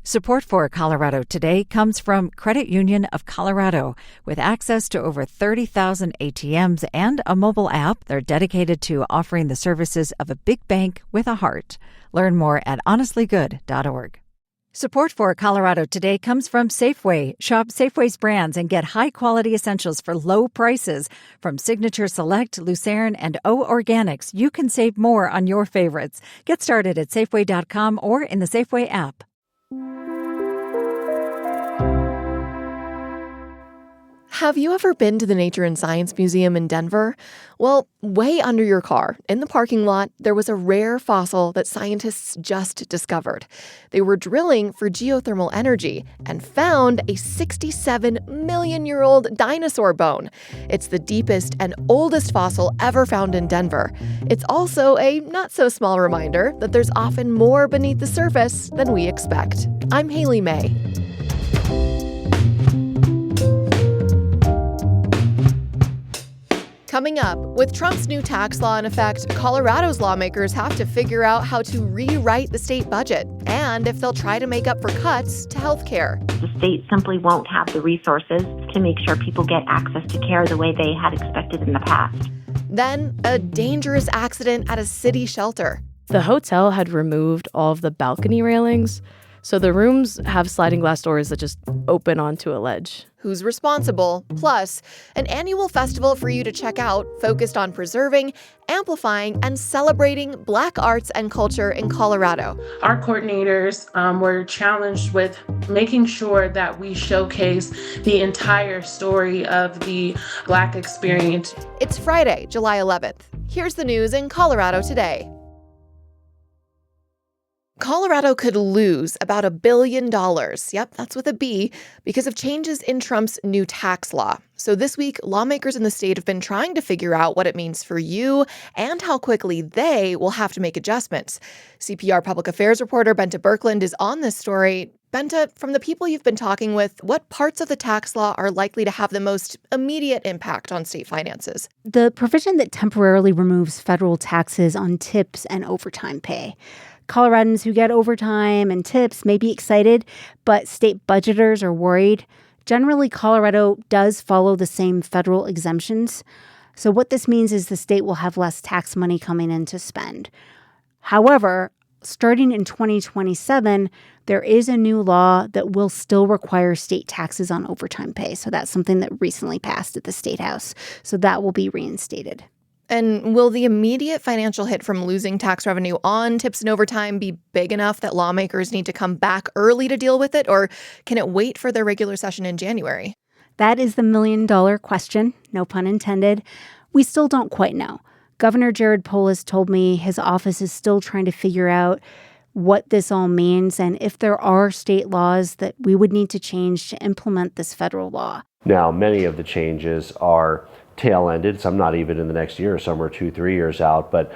Support for Colorado Today comes from Credit Union of Colorado. With access to over 30,000 ATMs and a mobile app, they're dedicated to offering the services of a big bank with a heart. Learn more at honestlygood.org. Support for Colorado Today comes from Safeway. Shop Safeway's brands and get high-quality essentials for low prices. From Signature Select, Lucerne, and O Organics, you can save more on your favorites. Get started at Safeway.com or in the Safeway app. Have you ever been to the Nature and Science Museum in Denver? Well, way under your car, in the parking lot, there was a rare fossil that scientists just discovered. They were drilling for geothermal energy and found a 67-million-year-old dinosaur bone. It's the deepest and oldest fossil ever found in Denver. It's also a not-so-small reminder that there's often more beneath the surface than we expect. I'm Haley May. Coming up, with Trump's new tax law in effect, Colorado's lawmakers have to figure out how to rewrite the state budget and if they'll try to make up for cuts to health care. The state simply won't have the resources to make sure people get access to care the way they had expected in the past. Then, a dangerous accident at a city shelter. The hotel had removed all of the balcony railings, so the rooms have sliding glass doors that just open onto a ledge. Who's responsible? Plus, an annual festival for you to check out focused on preserving, amplifying, and celebrating Black arts and culture in Colorado. Our coordinators were challenged with making sure that we showcase the entire story of the Black experience. It's Friday, July 11th. Here's the news in Colorado today. Colorado could lose about $1 billion, yep, that's with a B, because of changes in Trump's new tax law. So this week, lawmakers in the state have been trying to figure out what it means for you and how quickly they will have to make adjustments. CPR public affairs reporter Benta Birkeland is on this story. Benta, from the people you've been talking with, what parts of the tax law are likely to have the most immediate impact on state finances? The provision that temporarily removes federal taxes on tips and overtime pay. Coloradans who get overtime and tips may be excited, but state budgeters are worried. Generally, Colorado does follow the same federal exemptions. So what this means is the state will have less tax money coming in to spend. However, starting in 2027, there is a new law that will still require state taxes on overtime pay. So that's something that recently passed at the State House. So that will be reinstated. And will the immediate financial hit from losing tax revenue on tips and overtime be big enough that lawmakers need to come back early to deal with it, or can it wait for their regular session in January? That is the million-dollar question, no pun intended. We still don't quite know. Governor Jared Polis told me his office is still trying to figure out what this all means and if there are state laws that we would need to change to implement this federal law. Now, many of the changes are tail-ended. Some not even in the next year, some are 2-3 years out, but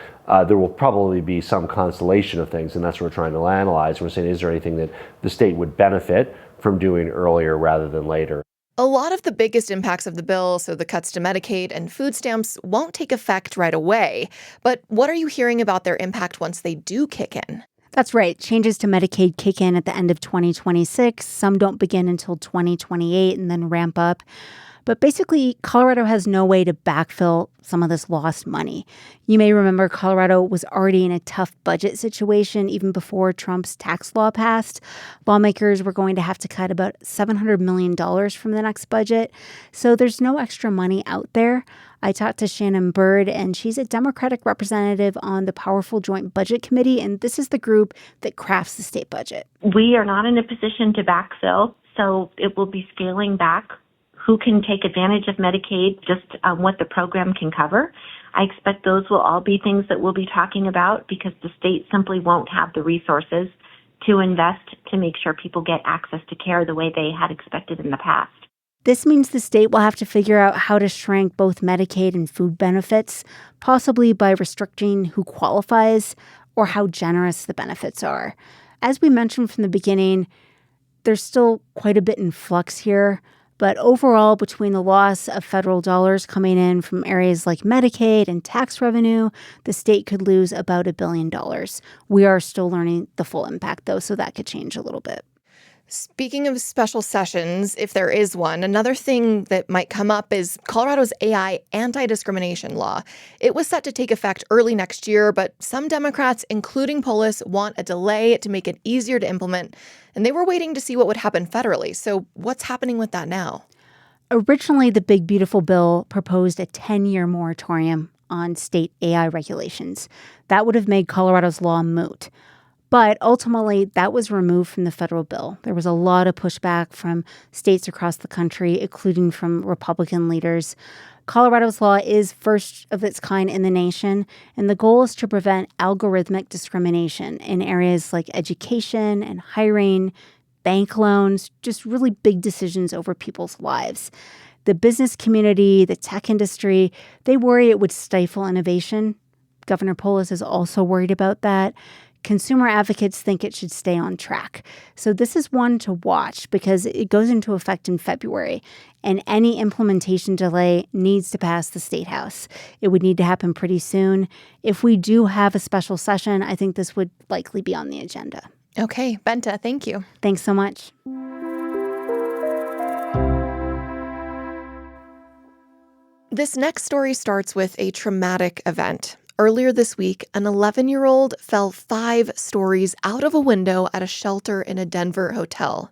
there will probably be some constellation of things, and that's what we're trying to analyze. We're saying, is there anything that the state would benefit from doing earlier rather than later? A lot of the biggest impacts of the bill, so the cuts to Medicaid and food stamps, won't take effect right away. But what are you hearing about their impact once they do kick in? That's right. Changes to Medicaid kick in at the end of 2026. Some don't begin until 2028 and then ramp up. But basically, Colorado has no way to backfill some of this lost money. You may remember Colorado was already in a tough budget situation even before Trump's tax law passed. Lawmakers were going to have to cut about $700 million from the next budget. So there's no extra money out there. I talked to Shannon Bird, and she's a Democratic representative on the powerful Joint Budget Committee, and this is the group that crafts the state budget. We are not in a position to backfill, so it will be scaling back who can take advantage of Medicaid, just what the program can cover. I expect those will all be things that we'll be talking about because the state simply won't have the resources to invest to make sure people get access to care the way they had expected in the past. This means the state will have to figure out how to shrink both Medicaid and food benefits, possibly by restricting who qualifies or how generous the benefits are. As we mentioned from the beginning, there's still quite a bit in flux here. But overall, between the loss of federal dollars coming in from areas like Medicaid and tax revenue, the state could lose about $1 billion. We are still learning the full impact, though, so that could change a little bit. Speaking of special sessions, if there is one, another thing that might come up is Colorado's AI anti-discrimination law. It was set to take effect early next year, but some Democrats, including Polis, want a delay to make it easier to implement, and they were waiting to see what would happen federally. So what's happening with that now? Originally, the Big Beautiful Bill proposed a 10-year moratorium on state AI regulations. That would have made Colorado's law moot. But ultimately, that was removed from the federal bill. There was a lot of pushback from states across the country, including from Republican leaders. Colorado's law is first of its kind in the nation, and the goal is to prevent algorithmic discrimination in areas like education and hiring, bank loans, just really big decisions over people's lives. The business community, the tech industry, they worry it would stifle innovation. Governor Polis is also worried about that. Consumer advocates think it should stay on track. So this is one to watch because it goes into effect in February, and any implementation delay needs to pass the State House. It would need to happen pretty soon. If we do have a special session, I think this would likely be on the agenda. Okay, Benta, thank you. Thanks so much. This next story starts with a traumatic event. Earlier this week, an 11-year-old fell 5 stories out of a window at a shelter in a Denver hotel.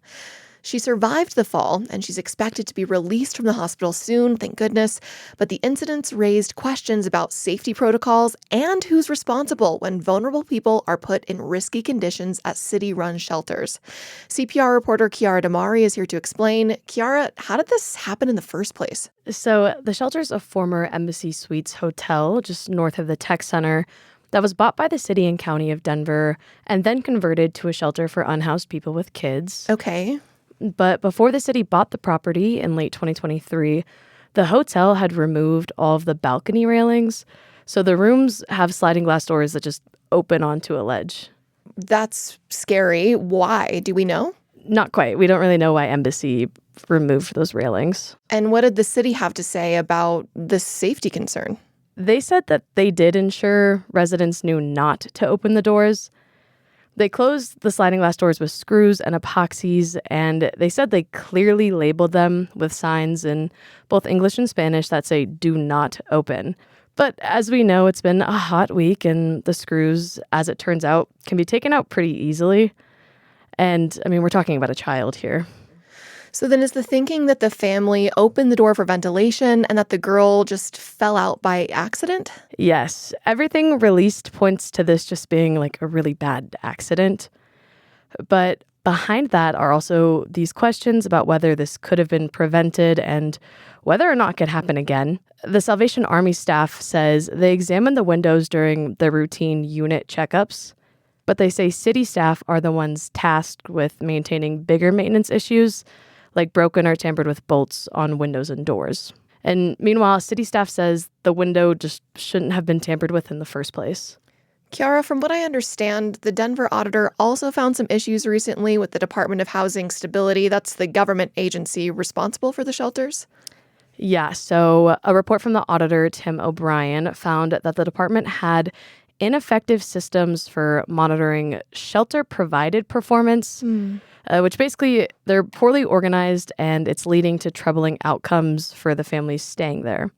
She survived the fall, and she's expected to be released from the hospital soon, thank goodness. But the incidents raised questions about safety protocols and who's responsible when vulnerable people are put in risky conditions at city-run shelters. CPR reporter Kiara Damari is here to explain. Kiara, how did this happen in the first place? So the shelter's a former Embassy Suites hotel just north of the tech center that was bought by the city and county of Denver and then converted to a shelter for unhoused people with kids. Okay. But before the city bought the property in late 2023, the hotel had removed all of the balcony railings. So the rooms have sliding glass doors that just open onto a ledge. That's scary. Why? Do we know? Not quite. We don't really know why Embassy removed those railings. And what did the city have to say about this safety concern? They said that they did ensure residents knew not to open the doors. They closed the sliding glass doors with screws and epoxies, and they said they clearly labeled them with signs in both English and Spanish that say, "Do not open." But as we know, it's been a hot week, and the screws, as it turns out, can be taken out pretty easily. And, I mean, we're talking about a child here. So then is the thinking that the family opened the door for ventilation and that the girl just fell out by accident? Yes. Everything released points to this just being like a really bad accident. But behind that are also these questions about whether this could have been prevented and whether or not it could happen again. The Salvation Army staff says they examined the windows during the routine unit checkups, but they say city staff are the ones tasked with maintaining bigger maintenance issues, like broken or tampered with bolts on windows and doors. And meanwhile, city staff says the window just shouldn't have been tampered with in the first place. Kiara, from what I understand, the Denver auditor also found some issues recently with the Department of Housing Stability. That's the government agency responsible for the shelters. Yeah, so a report from the auditor, Tim O'Brien, found that the department had ineffective systems for monitoring shelter-provided performance, which basically they're poorly organized and it's leading to troubling outcomes for the families staying there.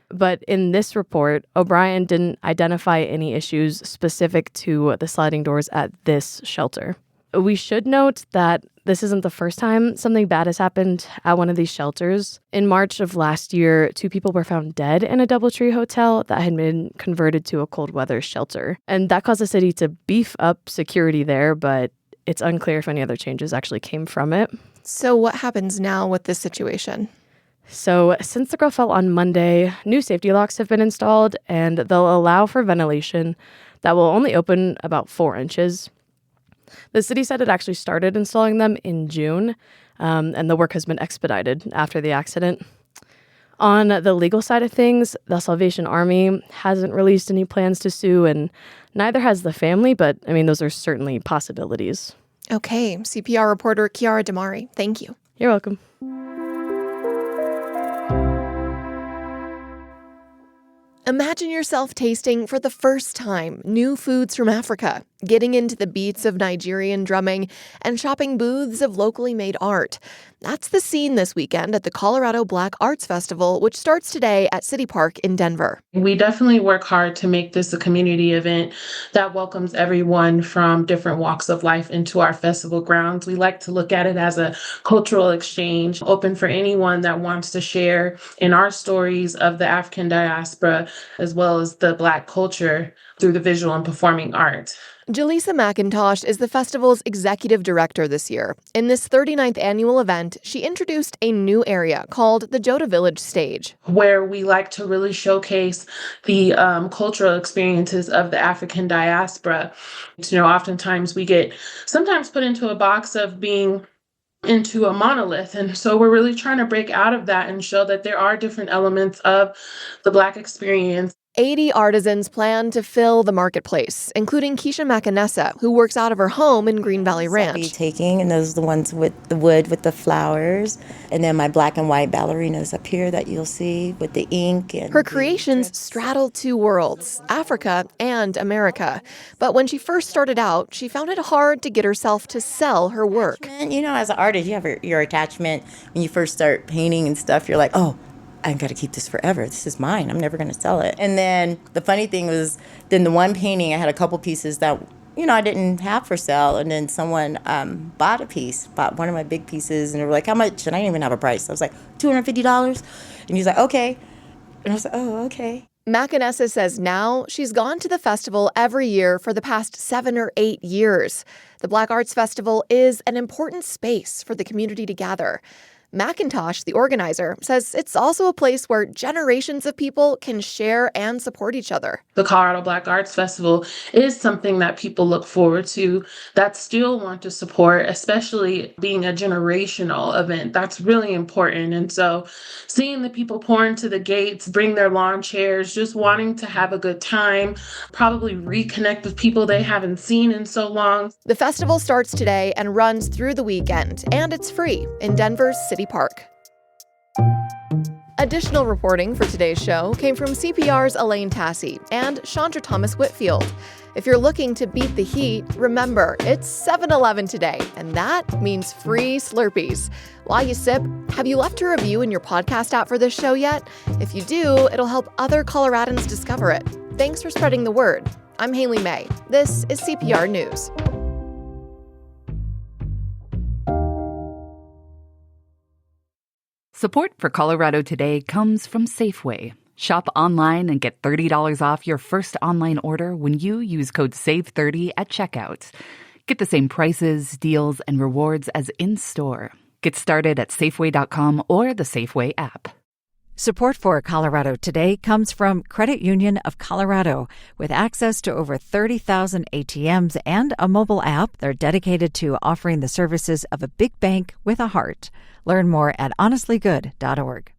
But in this report, O'Brien didn't identify any issues specific to the sliding doors at this shelter. We should note that this isn't the first time something bad has happened at one of these shelters. In March of last year, 2 people were found dead in a DoubleTree hotel that had been converted to a cold weather shelter. And that caused the city to beef up security there, but it's unclear if any other changes actually came from it. So what happens now with this situation? So since the girl fell on Monday, new safety locks have been installed, and they'll allow for ventilation that will only open about 4 inches. The city said it actually started installing them in June, and the work has been expedited after the accident. On the legal side of things, the Salvation Army hasn't released any plans to sue, and neither has the family, but, I mean, those are certainly possibilities. Okay, CPR reporter Kiara Damari, thank you. You're welcome. Imagine yourself tasting for the first time new foods from Africa. getting into the beats of Nigerian drumming, and shopping booths of locally made art. That's the scene this weekend at the Colorado Black Arts Festival, which starts today at City Park in Denver. We definitely work hard to make this a community event that welcomes everyone from different walks of life into our festival grounds. We like to look at it as a cultural exchange, open for anyone that wants to share in our stories of the African diaspora, as well as the Black culture through the visual and performing arts. Jaleesa McIntosh is the festival's executive director this year. In this 39th annual event, she introduced a new area called the Joda Village Stage, where we like to really showcase the cultural experiences of the African diaspora. Oftentimes we get sometimes put into a box of being into a monolith. And so we're really trying to break out of that and show that there are different elements of the Black experience. 80 artisans plan to fill the marketplace, including Keisha Macanessa, who works out of her home in Green Valley Ranch. And those are the ones with the wood with the flowers. And then my black and white ballerinas up here that you'll see with the ink. And her creations straddle two worlds, Africa and America. But when she first started out, she found it hard to get herself to sell her work. As an artist, you have your attachment. When you first start painting and stuff, you're like, oh, I've got to keep this forever. This is mine. I'm never going to sell it. And then the funny thing was, then the one painting, I had a couple pieces that, I didn't have for sale. And then someone bought one of my big pieces. And they were like, how much? And I didn't even have a price. I was like, $250. And he's like, okay. And I was like, oh, okay. Macanessa says now she's gone to the festival every year for the past 7 or 8 years. The Black Arts Festival is an important space for the community to gather. McIntosh, the organizer, says it's also a place where generations of people can share and support each other. The Colorado Black Arts Festival is something that people look forward to, that still want to support, especially being a generational event. That's really important. And so seeing the people pour into the gates, bring their lawn chairs, just wanting to have a good time, probably reconnect with people they haven't seen in so long. The festival starts today and runs through the weekend, and it's free in Denver's City Park. Additional reporting for today's show came from CPR's Elaine Tassi and Chandra Thomas Whitfield. If you're looking to beat the heat, remember, it's 7-Eleven today, and that means free Slurpees. While you sip, have you left a review in your podcast app for this show yet? If you do, it'll help other Coloradans discover it. Thanks for spreading the word. I'm Haley May. This is CPR News. Support for Colorado Today comes from Safeway. Shop online and get $30 off your first online order when you use code SAVE30 at checkout. Get the same prices, deals, and rewards as in-store. Get started at Safeway.com or the Safeway app. Support for Colorado Today comes from Credit Union of Colorado. With access to over 30,000 ATMs and a mobile app, they're dedicated to offering the services of a big bank with a heart. Learn more at honestlygood.org.